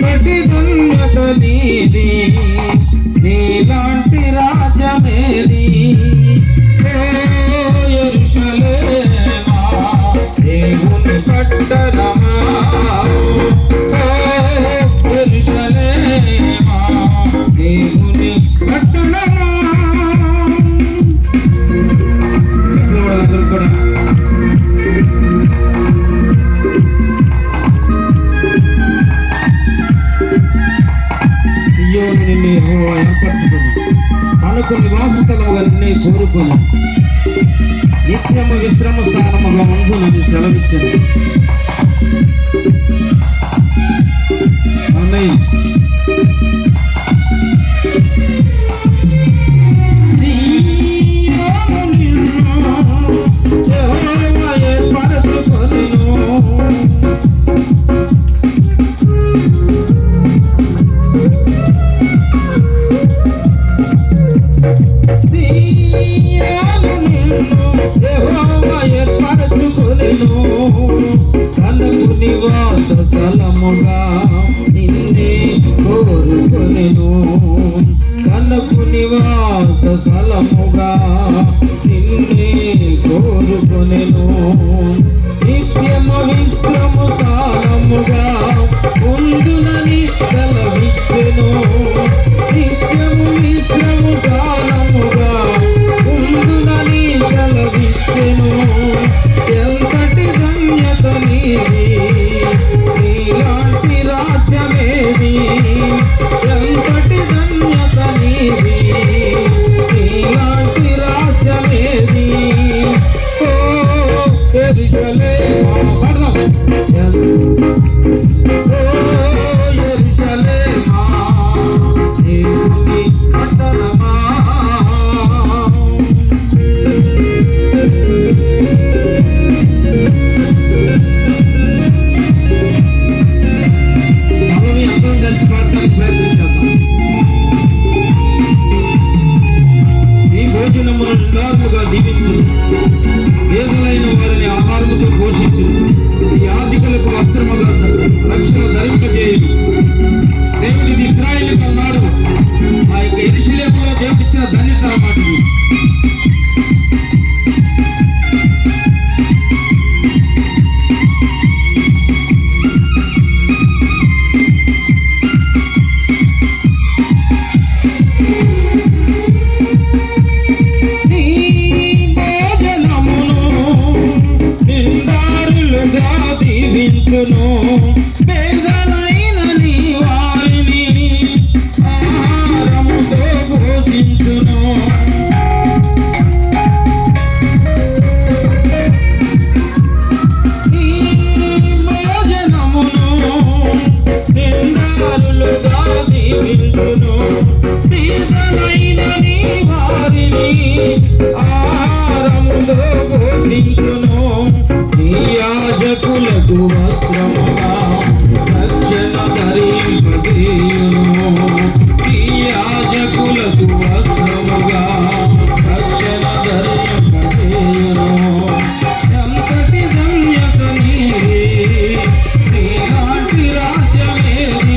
బటి దున్నత నీది నీలాంటి రాజమేది యెరూషలేమా దేవుని పట్టణమా యెరూషలేమా దేవుని పట్టణమా కూడా ఏర్పరచుకుని తనకు నివాస స్థలములన్నీ కోరుకొని నిత్యము విశ్రమ స్థానముగా ఉండునని సెలవిచ్చింది. ఆమేన్. తనకు నివాస స్థలముగా నిన్నే కోరుకొనెను తనకు నివాస స్థలముగా నిన్నే కోరుకొనెను నిత్యము విశ్రమ స్థానముగా ఉండునని సెలవిచ్చెను నిత్యము విశ్రమ స్థానముగా ఉండునని సెలవిచ్చెను ఎంతటి ధన్యత నీది నీలాంటి రాజ్యమేది ఎంతటి ధన్యత నీది నీలాంటి రాజ్యమేది ఓ యెరూషలేమా పాడదాం ఓ యెరూషలేమా దేవుని పట్టణమా ఈ భోజనమును నిండారులుగా దీవించు వేదులైన వారిని ఆహారముతో పోషించు ఈ యాజకులకు వస్త్రముగా రక్షణ ధరింపజేయు దేవుడిది ఇశ్రాయేలుకు అన్నాడు ఆ యొక్క యెరూషలేములో దేవుడిచ్చిన ధన్యత అన్నమాట. పేదలైన నీ వారిని ఆహారముతో పోషించును నీ భోజనమును నిండారులుగా దీవించును పేదలైన నీ వారిని ఆహారముతో పోషించును నీ యాజకులకు వస్త్రముగా రక్షణ ధరింపజేయును నీ యాజకులకు వస్త్రముగా రక్షణ ధరింపజేయును ఎంతటి ధన్యత నీది నీలాంటి రాజ్యమేది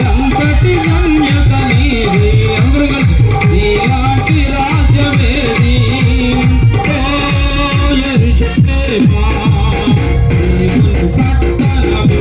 ఎంతటి ధన్యత నీది అందరూ కలిసి నీలాంటి రాజ్యమేది ఓ యెరూషలేమా దేవుని పట్టణమా